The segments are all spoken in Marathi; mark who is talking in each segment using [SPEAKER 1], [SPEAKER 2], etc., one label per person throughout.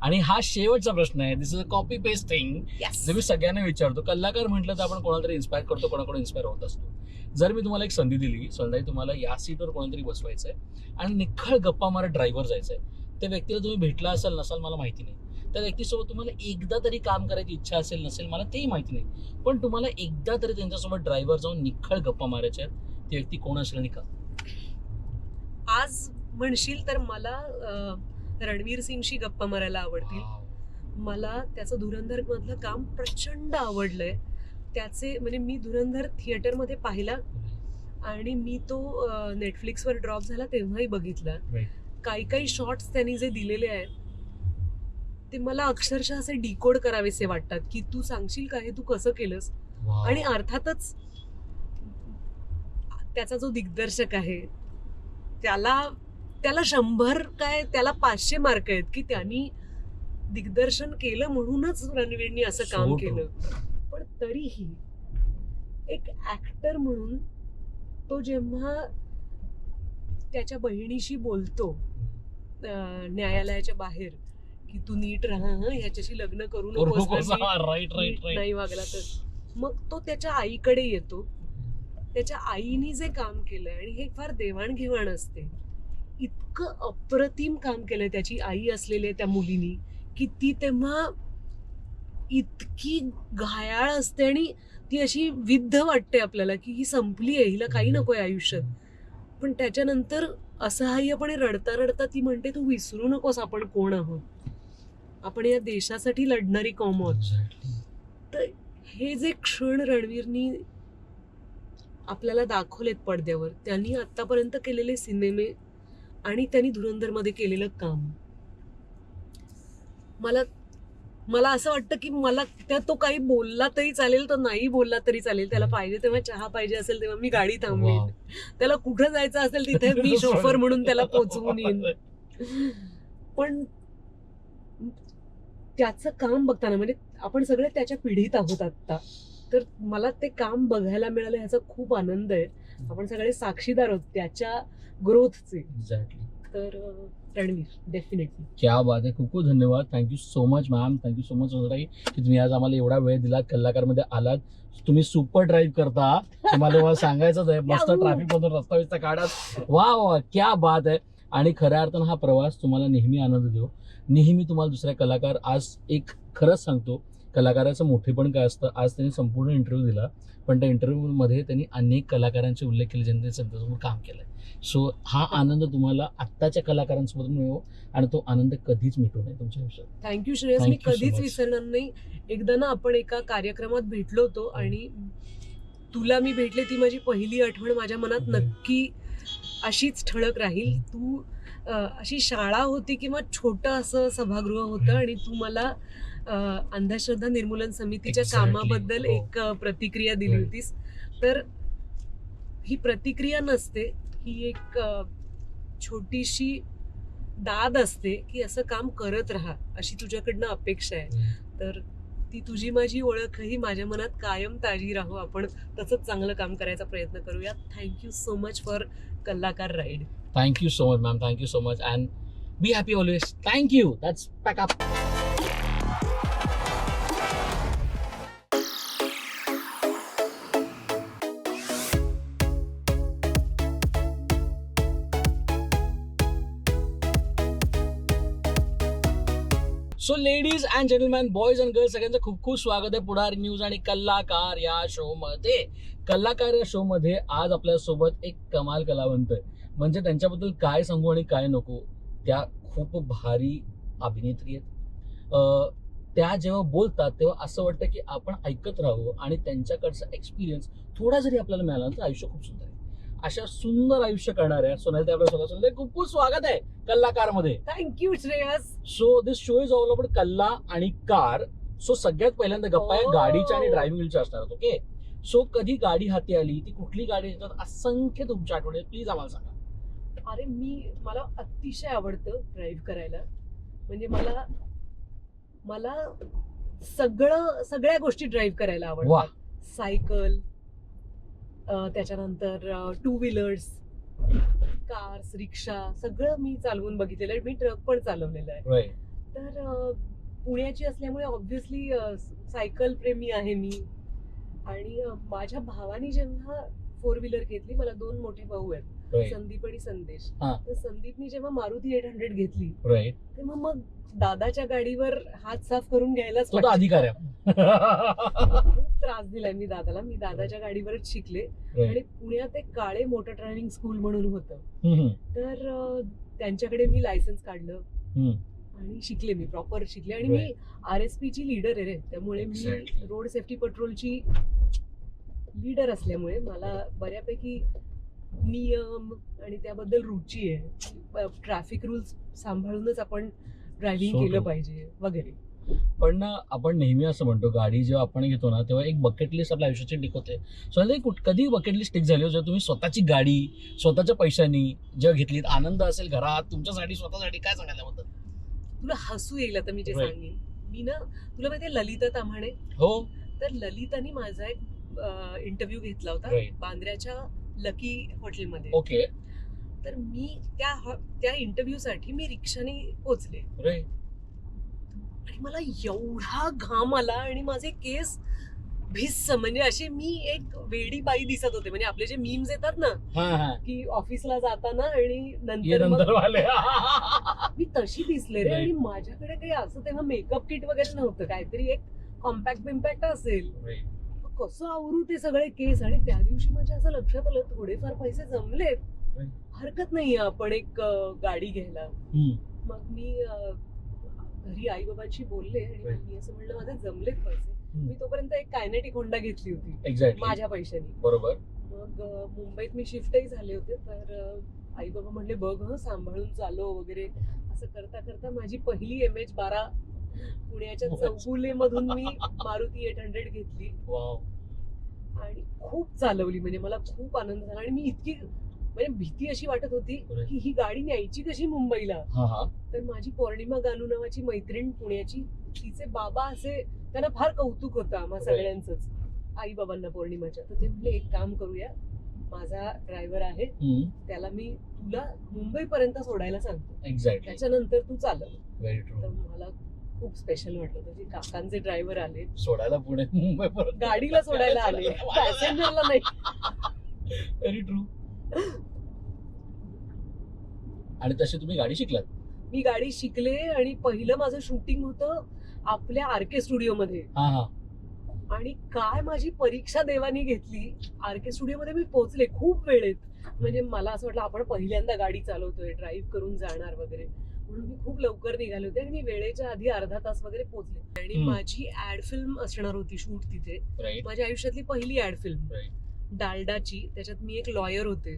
[SPEAKER 1] आणि हा शेवटचा प्रश्न आहे. This is a copy paste thing जे मी सगळ्यांना विचारतो. कलाकार म्हटलं तर आपण कोणाला तरी इन्स्पायर करतो, कोणाकडून इन्स्पायर होत असतो. जर मी तुम्हाला एक संधी दिली, संध्याकाळी तुम्हाला या सीटवर कोणातरी बसवायचंय आणि निखळ गप्पा मारत ड्रायव्हर जायचंय, त्या व्यक्तीला तुम्ही भेटला असाल नसाल मला माहिती नाही, त्या व्यक्तीसोबत तुम्हाला एकदा तरी काम करायची इच्छा असेल नसेल मला तेही माहिती नाही, पण तुम्हाला एकदा तरी त्यांच्यासोबत ड्रायव्हर जाऊन निखळ गप्पा मारायच्या आहेत, ती व्यक्ती कोण असेल आणि का?
[SPEAKER 2] आज म्हणशील तर मला रणवीर सिंगशी गप्पा मारायला आवडतील. मला त्याचं धुरंधर मधलं काम प्रचंड आवडलंय. त्याचे म्हणजे मी धुरंधर थिएटरमध्ये पाहिला आणि मी तो नेटफ्लिक्सवर ड्रॉप झाला तेव्हाही बघितला. काही शॉर्ट्स त्यांनी जे दिलेले आहेत ते मला अक्षरशः असे डिकोड करावेसे वाटतात की तू सांगशील का हे तू कसं केलंस. आणि अर्थातच त्याचा जो दिग्दर्शक आहे त्याला 100 काय त्याला 500 मार्क आहेत की त्यांनी दिग्दर्शन केलं म्हणूनच रणवीरनी असं काम केलं. पण तरीही एक ऍक्टर म्हणून तो जेव्हा त्याच्या बहिणीशी बोलतो न्यायालयाच्या बाहेर की तू नीट राहा, ह्याच्याशी लग्न करू नकोस, नाही वागला तर मग तो त्याच्या आईकडे येतो. त्याच्या आईने जे काम केलंय आणि हे फार देवाणघेवाण असते, इतकं अप्रतिम काम केलंय त्याची आई असलेल्या त्या मुलीनी की ती तेव्हा इतकी घायाळ असते आणि ती अशी विद्ध वाटते आपल्याला की ही संपली आहे, हिला काही नकोय आयुष्यात. पण त्याच्यानंतर असहाय्यपणे रडता रडता ती म्हणते तू विसरू नकोस आपण कोण आहोत, आपण या देशासाठी लढणारी कॉम आहोत. तर हे जे क्षण रणवीरनी आपल्याला दाखवलेत पडद्यावर, त्यांनी आतापर्यंत केलेले सिनेमे आणि त्यांनी धुरंधरमध्ये केलेलं काम, मला असं वाटतं की मला तो काही बोलला तरी चालेल, तो नाही बोलला तरी चालेल, त्याला पाहिजे तेव्हा चहा पाहिजे असेल तेव्हा मी गाडी थांबवेन, त्याला कुठं जायचं असेल तिथे मी शोफर म्हणून त्याला पोचवून येईन. पण त्याचं काम बघताना म्हणजे आपण सगळे त्याच्या पिढीत आहोत आता, तर मला ते काम बघायला मिळालं ह्याचा खूप आनंद आहे. आपण सगळे साक्षीदार आहोत त्याच्या ग्रोथचे.
[SPEAKER 1] एक्झॅक्टली.
[SPEAKER 2] तर रणवीर डेफिनेटली.
[SPEAKER 1] क्या बात आहे. खूप खूप धन्यवाद. Thank you so much ma'am. Thank you so much की तुम्ही आज आम्हाला एवढा वेळ दिलात, कलाकारमध्ये आलात. तुम्ही सुपर ड्राईव्ह करता, तुम्हाला सांगायचंच आहे. मस्त ट्रॅफिक मधून रस्ता विस्ता काढत. वा वा, क्या बात आहे. आणि खऱ्या अर्थानं हा प्रवास तुम्हाला नेहमी आनंद देऊ. नेहमी तुम्हाला दुसऱ्या कलाकार, आज एक खरंच सांगतो कलाकाराचं मोठेपण काय असतं. आज त्यांनी संपूर्ण इंटरव्ह्यू दिला, पण त्या इंटरव्ह्यूमध्ये त्यांनी अनेक कलाकारांचे उल्लेख केले ज्यांनी त्यांच्यासमोर काम केलंय. सो हा आनंद तुम्हाला आत्ताच्या कलाकारांसोबत मिळो आणि तो आनंद कधीच मिटू नये तुमच्या आयुष्यात.
[SPEAKER 2] थँक्यू श्रेयस. मी कधीच विसरणार नाही. एकदा ना आपण एका कार्यक्रमात भेटलो होतो आणि तुला मी भेटले, ती माझी पहिली आठवण माझ्या मनात नक्की अशीच ठळक राहील. तू अशी शाळा होती किंवा छोटं असं सभागृह होतं आणि तू मला अंधश्रद्धा निर्मूलन समितीच्या कामाबद्दल एक प्रतिक्रिया दिली होतीस. तर ही प्रतिक्रिया नसते, ही एक छोटीशी दाद असते की असं काम करत राहा अशी तुझ्याकडनं अपेक्षा आहे. तर ती तुझी माझी ओळखही माझ्या मनात कायम ताजी राहू. आपण तसंच चांगलं काम करायचा प्रयत्न करूया. थँक्यू सो मच फॉर कलाकार ride.
[SPEAKER 1] Thank you so much ma'am. Thank you so much and be happy always. Thank you. That's pack up. So ladies and gentleman, boys and girls, सगळ्यांचं खूप खूप स्वागत आहे पुढारी न्यूज आणि कलाकार या शो मध्ये. कलाकार या शो मध्ये आज आपल्यासोबत एक कमाल कलावंत आहे. म्हणजे त्यांच्याबद्दल काय सांगू आणि काय नको. त्या खूप भारी अभिनेत्री आहेत. त्या जेव्हा बोलतात तेव्हा असं वाटतं की आपण ऐकत राहू आणि त्यांच्याकडचा एक्सपिरियन्स थोडा जरी आपल्याला मिळाला तर आयुष्य खूप सुंदर आहे. अशा सुंदर आयुष्य करणाऱ्या सोनाली आपल्या स्वतः खूप खूप स्वागत आहे कलाकार मध्ये.
[SPEAKER 2] Thank you Shreyas.
[SPEAKER 1] So this show is all about कल्ला आणि कार. सो सगळ्यात पहिल्यांदा गप्पा आहे गाडीच्या आणि ड्रायव्हिंग व्हीलच्या असणार. ओके. सो कधी गाडी हाती आली, ती कुठली गाडी येतात, असंख्य तुमच्या आठवणी प्लीज आम्हाला सांगा.
[SPEAKER 2] अरे मला अतिशय आवडतं ड्राईव्ह करायला. म्हणजे मला सगळ्या गोष्टी ड्राईव्ह करायला आवडतात. सायकल, त्याच्यानंतर 2 व्हीलर्स, कार्स, रिक्षा, सगळं मी चालवून बघितलेलं आहे. मी ट्रक पण चालवलेला आहे. तर पुण्याची असल्यामुळे ऑब्व्हियसली सायकल प्रेमी आहे मी. आणि माझ्या भावानी जेव्हा 4 व्हीलर घेतली, मला 2 मोठे भाऊ आहेत,
[SPEAKER 1] राईट
[SPEAKER 2] संदीप आणि संदेश.
[SPEAKER 1] हा.
[SPEAKER 2] तर संदीपनी जेव्हा मारुती 800 घेतली
[SPEAKER 1] राईट
[SPEAKER 2] तेव्हा मग दादाच्या गाडीवर हात साफ करून घ्यायलाच
[SPEAKER 1] तो तर
[SPEAKER 2] पाहिजे.
[SPEAKER 1] अधिकार आहे.
[SPEAKER 2] खूप त्रास दिलाय मी दादाला. मी दादाच्या गाडीवरच शिकले. आणि पुण्यात एक काळे मोटर ड्रायव्हिंग स्कूल म्हणून होतं. तर त्यांच्याकडे मी लायसन्स काढलं आणि शिकले, मी प्रॉपर शिकले. आणि मी RSP ची लीडर आहे रे, त्यामुळे मी
[SPEAKER 1] Exactly.
[SPEAKER 2] रोड सेफ्टी पेट्रोलची लीडर असल्यामुळे मला बऱ्यापैकी नियम आणि त्याबद्दल रुची आहे. ट्रॅफिक रूल्स सांभाळूनच आपण ड्रायव्हिंग
[SPEAKER 1] So
[SPEAKER 2] केलं
[SPEAKER 1] true.
[SPEAKER 2] पाहिजे वगैरे.
[SPEAKER 1] पण ना आपण नेहमी असं म्हणतो, गाडी जेव्हा आपण घेतो ना तेव्हा एक बकेट लिस्ट आपल्या आयुष्याची टिक होते. सो कधी बकेट लिस्ट टिक झाली हो जेव्हा तुम्ही स्वतःची गाडी स्वतःच्या पैशानी जेव्हा घेतलीत, आनंद असेल घरात तुमच्यासाठी स्वतःसाठी, काय सांगायला होतं?
[SPEAKER 2] तुला हसू येईल आता मी जे
[SPEAKER 1] Right.
[SPEAKER 2] सांगेन. मी ना, तुला माहितीये ललिता ताम्हाणे?
[SPEAKER 1] हो.
[SPEAKER 2] तर ललितानी माझा एक इंटरव्ह्यू घेतला होता
[SPEAKER 1] Right.
[SPEAKER 2] बांद्र्याच्या लकी हॉटेलमध्ये.
[SPEAKER 1] ओके.
[SPEAKER 2] तर मी त्या इंटरव्ह्यू साठी मी रिक्षाने पोचले
[SPEAKER 1] राईट
[SPEAKER 2] आणि मला एवढा घाम आला आणि माझे केस भिस्स, म्हणजे असे मी एक वेडी बाई दिसत होते. म्हणजे आपले जे मीम्स येतात ना
[SPEAKER 1] हा हा
[SPEAKER 2] की ऑफिसला जाताना आणि
[SPEAKER 1] ये
[SPEAKER 2] नंतर मग
[SPEAKER 1] नंतर वाले.
[SPEAKER 2] मी तशी दिसले रे.
[SPEAKER 1] Right.
[SPEAKER 2] आणि माझ्याकडे काही असं तेव्हा मेकअप किट वगैरे नव्हतं, काहीतरी एक कॉम्पॅक्ट बिम्पॅक्ट असेल.
[SPEAKER 1] Right.
[SPEAKER 2] मग कसं आवरू ते सगळे केस. आणि त्या दिवशी माझ्या असं लक्षात आलं, थोडेफार पैसे जमलेत,
[SPEAKER 1] Right.
[SPEAKER 2] हरकत नाहीये आपण एक गाडी घ्यायला.
[SPEAKER 1] हम्म.
[SPEAKER 2] मग मी घरी आई बाबांशी बोलले आणि
[SPEAKER 1] Right.
[SPEAKER 2] मी असं म्हणलं माझे जमलेत पैसे.
[SPEAKER 1] हम्म.
[SPEAKER 2] मी तोपर्यंत एक कायनेटिक होंडा घेतली होती
[SPEAKER 1] एक्झॅक्टली.
[SPEAKER 2] माझ्या पैशानी.
[SPEAKER 1] बरोबर.
[SPEAKER 2] मग मुंबईत मी शिफ्टही झाले होते. तर आई बाबा म्हणले बघ सांभाळून चालव वगैरे. असं करता करता माझी पहिली MH-12 पुण्याच्या चौगुले मधून मी मारुती 800 घेतली
[SPEAKER 1] वाव.
[SPEAKER 2] आणि खूप चालवली. म्हणजे मला खूप आनंद झाला. आणि मी इतकी म्हणजे भीती अशी वाटत होती की ही गाडी न्यायची कशी मुंबईला.
[SPEAKER 1] हा हा.
[SPEAKER 2] तर माझी पौर्णिमा गानू नावाची मैत्रीण पुण्याची, तिचे बाबा असे, त्यांना फार कौतुक होतं आम्हा सगळ्यांचंच, आई बाबांना पौर्णिमाच्या. तर ते म्हणले एक काम करूया, माझा ड्रायव्हर आहे,
[SPEAKER 1] हम्म.
[SPEAKER 2] त्याला मी तुला मुंबई पर्यंत सोडायला सांगतो,
[SPEAKER 1] एक्झॅक्टली.
[SPEAKER 2] त्याच्यानंतर तू चालव.
[SPEAKER 1] Very true.
[SPEAKER 2] तर मला खूप स्पेशल वाटलं होतं की काकांचे ड्रायव्हर आले,
[SPEAKER 1] सोडायला पुणे मुंबई परत
[SPEAKER 2] गाडीला सोडायला आले, पॅसेंजरला नाही.
[SPEAKER 1] Very true. आणि तशी तुम्ही गाडी शिकलात?
[SPEAKER 2] मी गाडी शिकले आणि पहिलं माझं शूटिंग होतं आपल्या RK स्टुडिओमध्ये.
[SPEAKER 1] हा हा.
[SPEAKER 2] आणि काय माझी परीक्षा देवानी घेतली. RK स्टुडिओमध्ये मी पोहोचले खूप वेळेत. म्हणजे मला असं वाटलं आपण पहिल्यांदा गाडी चालवतोय, ड्राईव्ह करून जाणार वगैरे, म्हणून मी खूप लवकर निघाले होते आणि मी वेळेच्या आधी अर्धा तास वगैरे पोहोचले. आणि माझी ऍड फिल्म असणार होती शूट तिथे,
[SPEAKER 1] राईट.
[SPEAKER 2] माझ्या आयुष्यातली पहिली ऍड फिल्म
[SPEAKER 1] Right.
[SPEAKER 2] डालडाची. त्याच्यात मी एक लॉयर होते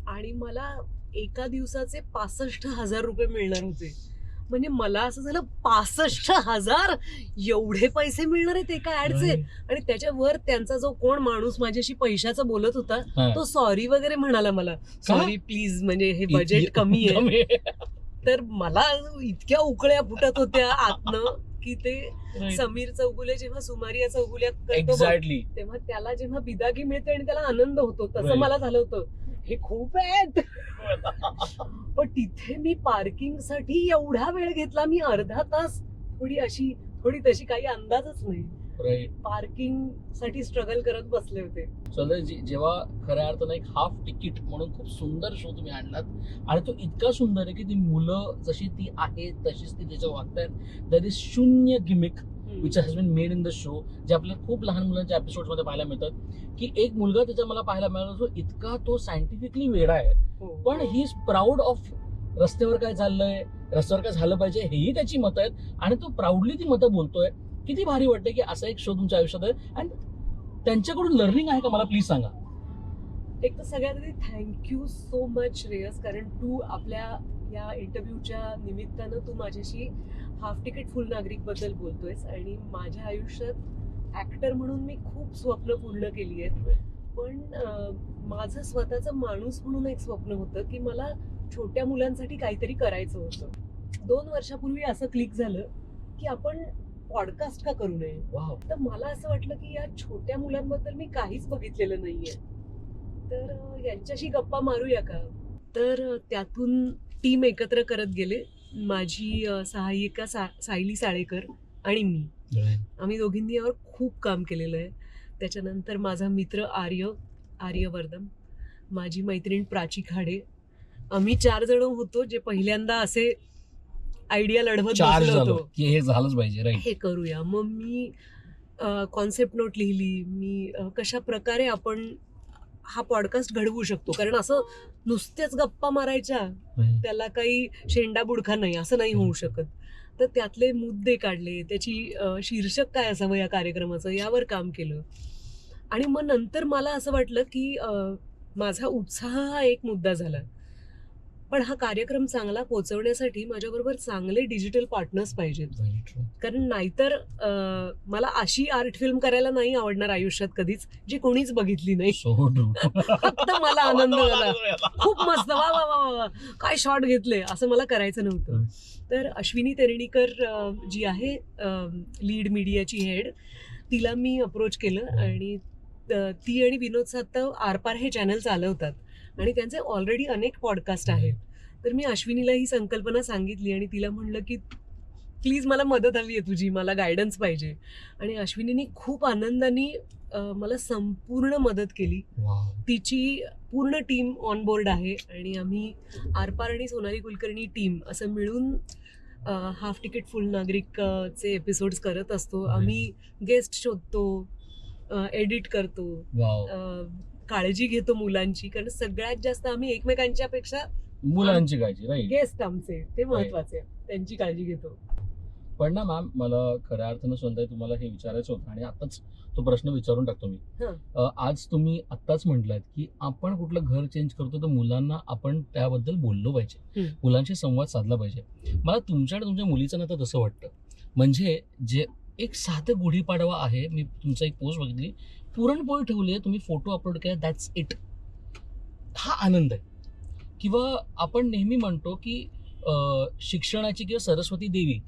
[SPEAKER 2] आणि मला एका दिवसाचे 65,000 रुपये मिळणार होते. म्हणजे मला असं झालं 65,000 एवढे पैसे मिळणार आहेत एका ऍडचे. आणि त्याच्यावर त्यांचा जो कोण माणूस माझ्याशी पैशाचं बोलत होता तो सॉरी वगैरे म्हणाला मला, सॉरी प्लीज, म्हणजे हे बजेट कमी आहे. तर मला इतक्या उकळ्या फुटत होत्या आतनं की ते समीर चौगुले जेव्हा सुमारिया चौगुल्यात करतो
[SPEAKER 1] एक्झॅक्टली,
[SPEAKER 2] तेव्हा त्याला जेव्हा बिदागी मिळते आणि त्याला आनंद होतो, तसं
[SPEAKER 1] Right.
[SPEAKER 2] मला झालं होतं. हे खूप आहेत. पण तिथे मी पार्किंग साठी एवढा वेळ घेतला, मी अर्धा तास, थोडी तशी, काही अंदाजच नाही.
[SPEAKER 1] राईट.
[SPEAKER 2] पार्किंग साठी स्ट्रगल करत बसले होते.
[SPEAKER 1] जेव्हा खऱ्या अर्थानं एक हाफ तिकीट म्हणून खूप सुंदर शो तुम्ही आणलात आणि तो इतका सुंदर आहे की ती मुलं जशी ती आहेत तशीच ती त्याच्या वागतायत. दॅट इज शून्य gimmick which has been made in the show, जे आपल्याला खूप लहान मुलांच्या एपिसोड मध्ये पाहायला मिळतात. की एक मुलगा त्याच्या मला पाहायला मिळाला जो इतका तो सायंटिफिकली वेडा आहे, पण ही इज प्राऊड ऑफ रस्त्यावर काय चाललंय, रस्त्यावर काय झालं पाहिजे हेही त्याची मतं आहेत आणि तो प्राऊडली ती मतं बोलतोय. किती भारी वाटते की असा एक शो तुमच्या आयुष्यात आहे. आणि त्यांच्याकडून लर्निंग आहे का, मला प्लीज सांगा.
[SPEAKER 2] एक तर सगळ्यात आधी थँक्यू सो मच श्रेयस, कारण तू आपल्या या इंटरव्ह्यूच्या निमित्तानं तू माझ्याशी हाफ तिकीट फुल नागरिक बद्दल बोलतोयस. आणि माझ्या आयुष्यात ऍक्टर म्हणून मी खूप स्वप्न पूर्ण केली आहेत. पण माझं स्वतःचं माणूस म्हणून एक स्वप्न होतं की मला छोट्या मुलांसाठी काहीतरी करायचं होतं. 2 वर्षापूर्वी असं क्लिक झालं की आपण पॉडकास्ट का करू नये.
[SPEAKER 1] वाव.
[SPEAKER 2] तर मला असं वाटलं की या छोट्या मुलांबद्दल मी काहीच बघितलेलं नाहीये, तर यांच्याशी गप्पा मारूया का. तर त्यातून टीम एकत्र करत गेले माझी सहाय्यिका सायली साळेकर आणि मी, आम्ही दोघींनी यावर खूप काम केलेलं आहे. त्याच्यानंतर माझा मित्र आर्यवर्धन, माझी मैत्रीण प्राची खाडे, आम्ही 4 जण होतो जे पहिल्यांदा असे आयडिया लढवत
[SPEAKER 1] चार्ज
[SPEAKER 2] बसलो
[SPEAKER 1] झालं
[SPEAKER 2] होतो
[SPEAKER 1] की हे झालंच पाहिजे, राईट.
[SPEAKER 2] हे करूया. मग मी कॉन्सेप्ट नोट लिहिली. मी कशा प्रकारे आपण हा पॉडकास्ट घडवू शकतो, कारण असं नुसत्याच गप्पा मारायच्या त्याला काही शेंडा बुडखा नाही, असं नाही होऊ शकत. तर त्यातले मुद्दे काढले, त्याची शीर्षक काय असावं या कार्यक्रमाचं, यावर काम केलं. आणि मग नंतर मला असं वाटलं की माझा उत्साह हा एक मुद्दा झाला, पण हा कार्यक्रम चांगला पोचवण्यासाठी माझ्याबरोबर चांगले डिजिटल पार्टनर्स पाहिजेत. कारण नाहीतर मला अशी आर्ट फिल्म करायला नाही आवडणार आयुष्यात कधीच, जी कोणीच बघितली नाही. फक्त मला आनंद झाला, खूप मस्त, वा वा वा वा, काय शॉट घेतले, असं मला करायचं नव्हतं. तर अश्विनी तेरणीकर जी आहे लीड मीडियाची हेड, तिला मी अप्रोच केलं आणि ती आणि विनोद सातव आरपार हे चॅनल चालवतात आणि त्यांचे ऑलरेडी अनेक पॉडकास्ट आहेत. तर मी अश्विनीला ही संकल्पना सांगितली आणि तिला म्हणलं की प्लीज मला मदत हवी आहे तुझी, मला गायडन्स पाहिजे. आणि अश्विनीने खूप आनंदाने मला संपूर्ण मदत केली. तिची पूर्ण टीम ऑन बोर्ड आहे आणि आम्ही आरपार आणि सोनाली कुलकर्णी टीम असं मिळून हाफ तिकीट फुल नागरिकचे एपिसोड्स करत असतो. आम्ही गेस्ट शोधतो, एडिट करतो, काळजी घेतो मुलांची, कारण सगळ्यात जास्त आम्ही एकमेकांच्या पेक्षा
[SPEAKER 1] मुलांची काळजी, राईट.
[SPEAKER 2] गेस्ट आमचे ते महत्वाचे, त्यांची काळजी घेतो.
[SPEAKER 1] पण ना मॅम, मला खऱ्या अर्थानं सोनताई तुम्हाला हे विचारायचं होतं आणि आताच तो प्रश्न विचारून टाकतो मी. आज तुम्ही आत्ताच म्हटलात की आपण कुठलं घर चेंज करतो तर मुलांना आपण त्याबद्दल बोललो पाहिजे, मुलांशी संवाद साधला पाहिजे. मला तुमच्या आणि तुमच्या मुलीचं ना तर तसं वाटतं. म्हणजे जे एक साधं गुढीपाडवा आहे, मी तुमचा एक पोस्ट बघितली, पुरणपोळी ठेवली आहे, तुम्ही फोटो अपलोड केला, दॅट्स इट. हा आनंद आहे. किंवा आपण नेहमी म्हणतो की शिक्षणाची किंवा सरस्वती देवी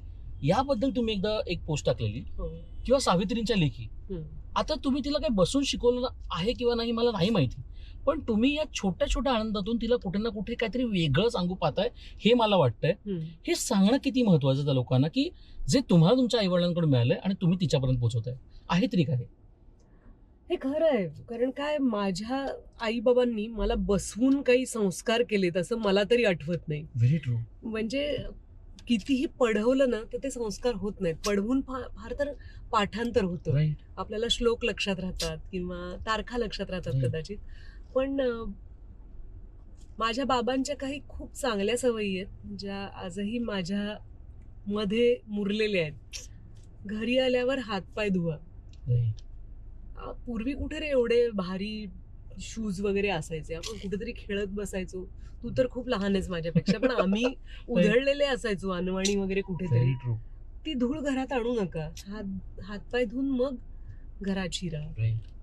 [SPEAKER 1] याबद्दल तुम्ही एकदा एक पोस्ट टाकलेली, किंवा सावित्रींच्या लेखी. आता तुम्ही तिला काही बसून शिकवलं आहे किंवा नाही मला नाही माहिती, पण तुम्ही या छोट्या छोट्या आनंदातून तिला कुठे ना कुठे काहीतरी वेगळं सांगू पाहताय, हे मला वाटतंय. हे सांगणं किती महत्वाचं त्या लोकांना की जे तुम्हाला तुमच्या आईवडिलांकडून मिळालंय आणि तुम्ही तिच्यापर्यंत पोहोचवताय, आहे तरी काय?
[SPEAKER 2] हे खरं आहे, कारण काय, माझ्या आई बाबांनी मला बसवून काही संस्कार केलेत असं मला तरी आठवत नाही.
[SPEAKER 1] Very true.
[SPEAKER 2] म्हणजे कितीही पढवलं ना तर ते संस्कार होत नाहीत. पढवून फार तर पाठांतर होतं, आपल्याला श्लोक लक्षात राहतात किंवा तारखा लक्षात राहतात कदाचित. पण माझ्या बाबांच्या काही खूप चांगल्या सवयी आहेत ज्या आजही माझ्या मध्ये मुरलेल्या आहेत. घरी आल्यावर हातपाय धुवा. पूर्वी कुठे रे एवढे भारी शूज वगैरे असायचे, आपण कुठेतरी खेळत बसायचो. तू तर खूप लहान आहेस माझ्यापेक्षा, पण आम्ही उधळलेले असायचो अनवाणी वगैरे कुठेतरी. ती धूळ घरात आणू नका. हातपाय धुवून मग घरात शिरा.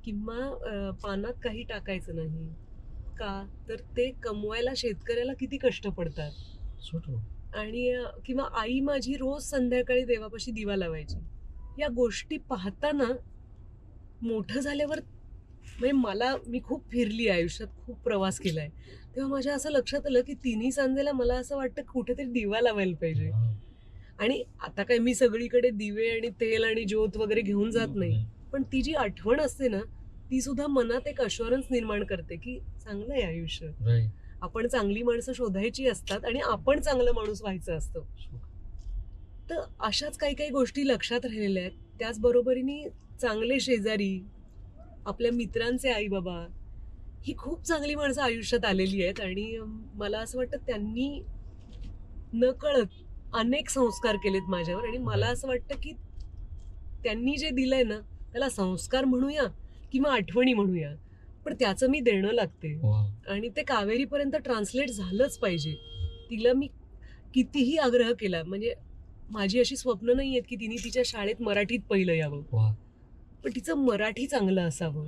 [SPEAKER 2] किंवा पानात काही टाकायचं नाही का, तर ते कमवायला शेतकऱ्याला किती कष्ट पडतात. आणि किंवा आई माझी रोज संध्याकाळी देवापाशी दिवा लावायची. या गोष्टी पाहताना मोठं झाल्यावर, म्हणजे मी खूप फिरली आयुष्यात, खूप प्रवास केलाय, तेव्हा माझ्या असं लक्षात आलं की तिन्ही सांजेला मला असं वाटतं कुठेतरी दिवा लावायला पाहिजे. आणि आता काय मी सगळीकडे दिवे आणि तेल आणि ज्योत वगैरे घेऊन जात नाही, पण ती जी आठवण असते ना, ती सुद्धा मनात एक अश्युरन्स निर्माण करते की चांगलं आहे आयुष्य, आपण चांगली माणसं शोधायची असतात आणि आपण चांगलं माणूस व्हायचं असतं. तर अशाच काही काही गोष्टी लक्षात राहिलेल्या आहेत. त्याचबरोबरीने चांगले शेजारी, आपल्या मित्रांचे आई बाबा, ही खूप चांगली माणसं आयुष्यात आलेली आहेत आणि मला असं वाटतं त्यांनी नकळत अनेक संस्कार केलेत माझ्यावर. आणि मला असं वाटतं की त्यांनी जे दिलंय ना त्याला संस्कार म्हणूया किंवा आठवणी म्हणूया, पण त्याचं मी देणं लागते. आणि ते कावेरीपर्यंत ट्रान्सलेट झालंच पाहिजे. तिला मी कितीही आग्रह केला, म्हणजे माझी अशी स्वप्न नाही आहेत की तिने तिच्या शाळेत मराठीत पहिलं यावं, पण तिचं मराठी चांगलं असावं,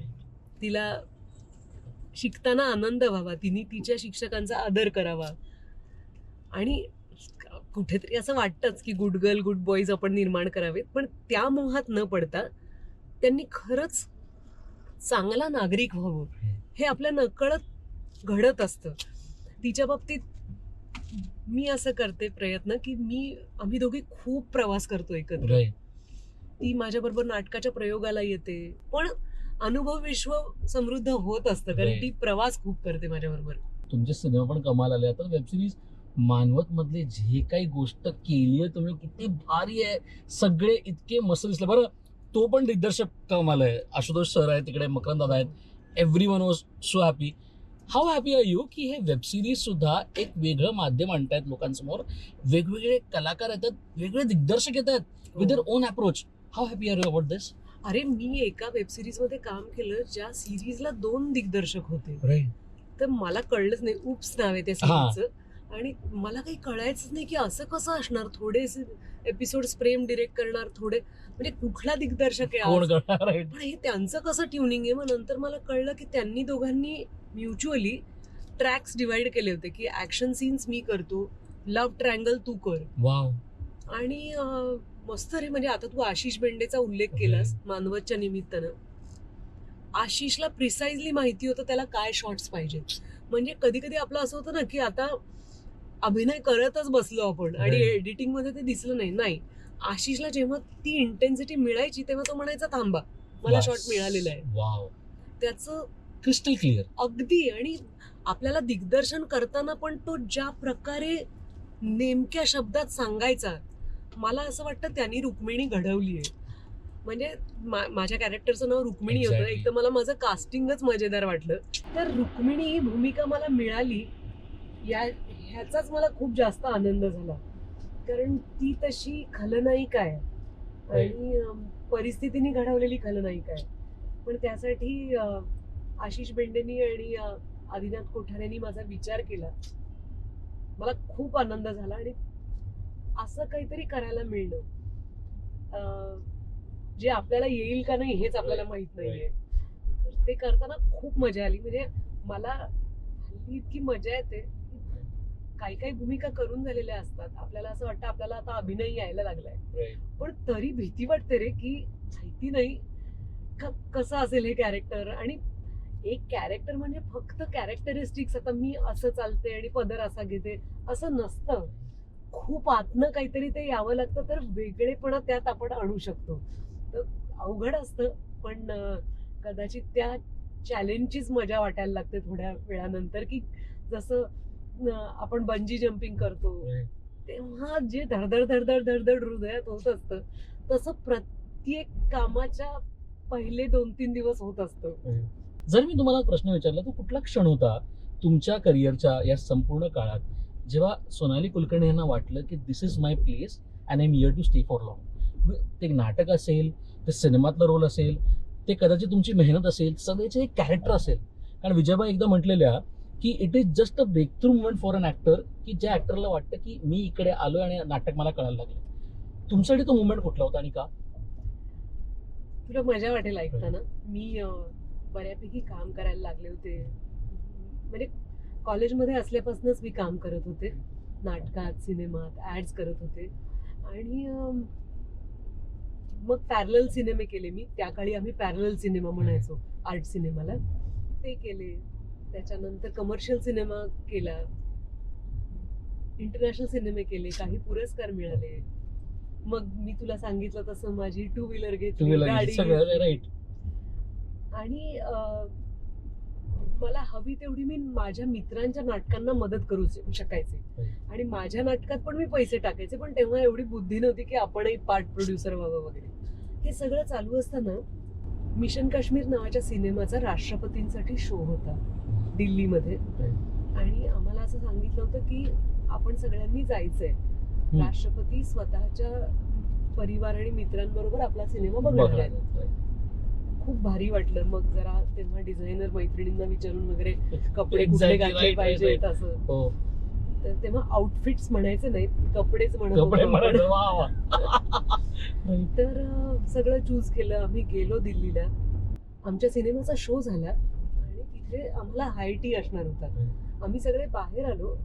[SPEAKER 2] तिला शिकताना आनंद व्हावा, तिने तिच्या शिक्षकांचा आदर करावा. आणि कुठेतरी असं वाटतंच की गुड गर्ल गुड बॉईज आपण निर्माण करावेत, पण त्या मोहात न पडता त्यांनी खरंच चांगला नागरिक व्हावं, हे आपल्या नकळत घडत असतं. तिच्या बाबतीत मी असं करते प्रयत्न की आम्ही दोघे खूप प्रवास करतो एकत्र.
[SPEAKER 1] राईट.
[SPEAKER 2] ती माझ्याबरोबर नाटकाच्या प्रयोगाला येते, पण अनुभव विश्व समृद्ध होत असतं कारण
[SPEAKER 1] Right.
[SPEAKER 2] ती प्रवास खूप करते माझ्याबरोबर.
[SPEAKER 1] तुमचे सिनेमा पण कमाल आले. आता वेबसिरीज मानवत मधले जे काही गोष्ट केली आहे तुम्ही किती भारी आहे. सगळे इतके मस्त दिसले. बरं तो पण दिग्दर्शक कमाल आहे. आशुतोष सर आहे तिकडे, मकरंद दादा आहेत. Everyone was so happy. How happy are you की हे वेबसिरीज सुद्धा एक वेगळं माध्यम आणतायत लोकांसमोर. वेगवेगळे कलाकार येतात, वेगळे दिग्दर्शक येतात with their own approach. How happy are you about this?
[SPEAKER 2] अरे मी एका वेबसिरीज मध्ये काम केलं ज्या सिरीजला 2 दिग्दर्शक होते.
[SPEAKER 1] राईट.
[SPEAKER 2] तर मला कळलंच नाही. उप्स नाव आहे त्या सिरीजचं आणि मला काही कळायचंच नाही की असं कसं असणार. थोडेसे एपिसोड्स प्रेम डिरेक्ट करणार, थोडे म्हणजे कुठला दिग्दर्शक आहे
[SPEAKER 1] कोण
[SPEAKER 2] आज?
[SPEAKER 1] करणार? राईट.
[SPEAKER 2] पण हे त्यांचं कसं ट्युनिंग आहे. मग नंतर मला कळलं की त्यांनी दोघांनी म्युच्युअली ट्रॅक्स डिवाइड केले होते की ऍक्शन सीन्स मी करतो, लव्ह ट्रँगल तू कर.
[SPEAKER 1] वाव.
[SPEAKER 2] आणि मस्त रे. म्हणजे आता तू आशिष बेंडेचा उल्लेख केलास मानवतच्या निमित्तानं. आशिषला प्रिसाइजली माहिती होतं त्याला काय शॉट्स पाहिजेत. म्हणजे कधी कधी आपलं असं होतं ना की आता अभिनय करतच बसलो आपण आणि
[SPEAKER 1] Right.
[SPEAKER 2] एडिटिंग मध्ये ते दिसलं नाही. आशिषला जेव्हा ती इंटेन्सिटी मिळायची तेव्हा तो म्हणायचा थांबा मला
[SPEAKER 1] बस.
[SPEAKER 2] शॉट मिळालेला आहे.
[SPEAKER 1] वाव.
[SPEAKER 2] त्याचं
[SPEAKER 1] क्रिस्टल क्लिअर.
[SPEAKER 2] अगदी. आणि आपल्याला दिग्दर्शन करताना पण तो ज्या प्रकारे नेमक्या शब्दात सांगायचा, मला असं वाटतं त्यांनी रुक्मिणी घडवली आहे. म्हणजे माझ्या कॅरेक्टरचं नाव रुक्मिणी होतं.
[SPEAKER 1] Exactly.
[SPEAKER 2] एक तर मला माझं कास्टिंगच मजेदार वाटलं. तर रुक्मिणी ही भूमिका मला मिळाली ह्याचाच मला खूप जास्त आनंद झाला. कारण ती तशी खलनायिका आहे आणि परिस्थितीने घडवलेली खलनायिका आहे. पण त्यासाठी आशिष बेंडेनी आणि आदिनाथ कोठारेंनी माझा विचार केला. मला खूप आनंद झाला आणि असं काहीतरी करायला मिळणं जे आपल्याला येईल का नाही हेच आपल्याला माहित नाहीये. तर ते करताना खूप मजा आली. म्हणजे मला हल्ली इतकी मजा येते. काही काही भूमिका करून झालेल्या असतात, आपल्याला असं वाटतं आपल्याला आता अभिनय यायला लागलाय, पण तरी भीती वाटते रे की माहिती नाही कसं असेल हे कॅरेक्टर. आणि एक कॅरेक्टर म्हणजे फक्त कॅरेक्टरिस्टिक्स, आता मी असं चालते आणि पदर असा घेते असं नसतं. खूप आतनं काहीतरी ते यावं लागतं तर वेगळेपणा त्यात आपण आणू शकतो. तर अवघड असतं पण कदाचित त्या चॅलेंजचीच मजा वाटायला लागते थोड्या वेळानंतर. की जसं आपण बंजी जम्पिंग करतो तेव्हा जे धडधड धडधड धडधड हृदयात होत असतं तसं प्रत्येक कामाच्या पहिले 2-3 दिवस होत असतं.
[SPEAKER 1] जर मी तुम्हाला प्रश्न विचारला तो कुठला क्षण होता तुमच्या करिअरच्या या संपूर्ण काळात जेव्हा सोनाली कुलकर्णी यांना वाटलं की this is my place and I am here to stay for long? ते नाटक असेल, ते सिनेमातला रोल असेल, ते कदाचित तुमची मेहनत असेल, सगळ्याचे एक कॅरेक्टर असेल. कारण विजयबाई एकदा म्हटलेल्या की it is just a breakthrough movement for an actor, की ज्या ऍक्टरला वाटतं की मी इकडे आलोय आणि नाटक मला कळायला लागलं. तुमच्यासाठी तो मुवमेंट कुठला होता आणि का?
[SPEAKER 2] तुला मजा वाटेल ऐकताना. मी बऱ्यापैकी काम करायला लागले होते. म्हणजे कॉलेजमध्ये असल्यापासूनच मी काम करत होते, नाटकात, सिनेमात, ऍड्स करत होते. आणि मग पॅरलल सिनेमे केले मी. त्या काळी आम्ही पॅरलल सिनेमा म्हणायचो आर्ट सिनेमाला. ते केले. त्याच्यानंतर कमर्शियल सिनेमा केला, इंटरनॅशनल सिनेमे केले, काही पुरस्कार मिळाले. मग मी तुला सांगितलं तसं माझी टू व्हीलर घेतली, गाडी घेतली.
[SPEAKER 1] राईट.
[SPEAKER 2] आणि मला हवी तेवढी मी माझ्या मित्रांच्या नाटकांना मदत करू शकायचे आणि माझ्या नाटकात पण मी पैसे टाकायचे. पण तेव्हा एवढी बुद्धी नव्हती की आपणही पार्ट प्रोड्युसर व्हावं वगैरे. हे सगळं चालू असताना मिशन काश्मीर नावाच्या सिनेमाचा राष्ट्रपतींसाठी शो होता दिल्लीमध्ये. आणि आम्हाला असं सांगितलं होतं की आपण सगळ्यांनी जायचंय. राष्ट्रपती स्वतःच्या परिवार आणि मित्रांबरोबर आपला सिनेमा बघणार आहेत. खूप भारी वाटलं. मग जरा तेव्हा डिझायनर मैत्रिणींना विचारून वगैरे कपडे कुठले घातले पाहिजेत असं. तर तेव्हा आउटफिट्स म्हणायचे नाहीत, कपडेच म्हणत होतो. तर सगळं चूज केलं. आम्ही गेलो दिल्लीला. आमच्या सिनेमाचा शो झाला आणि तिथे आम्हाला हाय टी असणार होता. आम्ही सगळे बाहेर आलो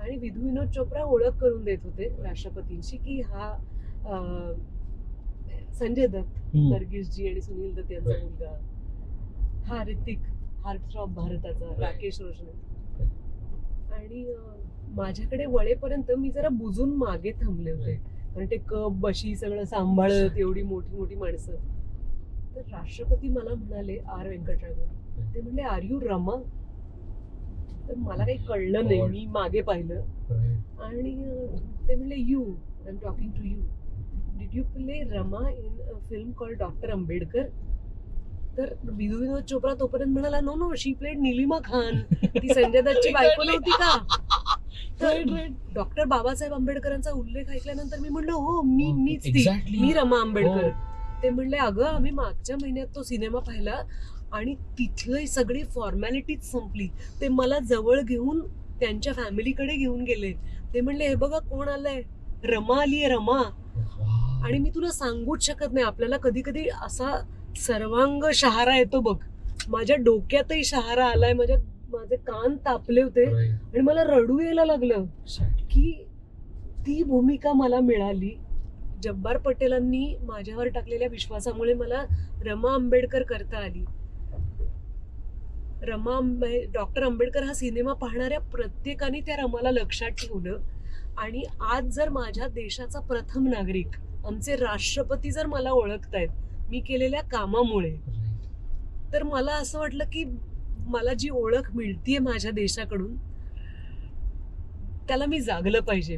[SPEAKER 2] आणि विधू विनोद चोप्रा ओळख करून देत होते राष्ट्रपतींची की हा संजय दत्त, नरगिसजी आणि सुनील दत्त यांचा मुलगा, हा ऋतिक, हार्टथ्रॉब भारताचा, राकेश रोशन. आणि माझ्याकडे वळेपर्यंत मी जरा बुजून मागे थांबले होते, कारण ते कप बशी सगळं सांभाळत एवढी मोठी मोठी माणसं. तर राष्ट्रपती मला म्हणाले, आर व्यंकटरामन, ते म्हणले, आर यू रमा? तर मला काही कळलं नाही. मी मागे पाहिलं आणि ते म्हणले, you, I am talking to you, did you play Rama in a film called doctor Ambedkar? तर विनोद चोप्रा तोपर्यंत म्हणाला, no no, she played Nilima Khan, ती संजय दत्तची बायको नव्हती का? तर डॉक्टर बाबासाहेब आंबेडकरांचा उल्लेख ऐकल्यानंतर मी म्हणलं, हो, मीच ती, मी रमा आंबेडकर. ते म्हणले, अगं आम्ही मागच्या महिन्यात तो सिनेमा पाहिला आणि तिथली सगळी फॉर्मॅलिटीज संपली. ते मला जवळ घेऊन त्यांच्या फॅमिलीकडे घेऊन गेले. ते म्हणले, हे बघा कोण आलंय, रमा आलीये, रमा. आणि मी तुला सांगूच शकत नाही, आपल्याला कधी कधी असा सर्वांग शहारा येतो बघ. माझ्या डोक्यातही शहारा आलाय, माझे कान तापले होते आणि मला रडू यायला लागलं की ती भूमिका मला मिळाली. जब्बार पटेलांनी माझ्यावर टाकलेल्या विश्वासामुळे मला रमा आंबेडकर करता आली. डॉक्टर आंबेडकर हा सिनेमा पाहणाऱ्या प्रत्येकाने त्या रमाला लक्षात ठेवलं. आणि आज जर माझ्या देशाचा प्रथम नागरिक, आमचे राष्ट्रपती जर मला ओळखतायत मी केलेल्या कामामुळे, तर मला असं वाटलं की मला जी ओळख मिळतीये माझ्या देशाकडून, त्याला मी जागलं पाहिजे.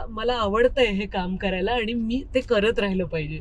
[SPEAKER 2] मला आवडतंय हे काम करायला आणि मी ते करत राहिलं पाहिजे.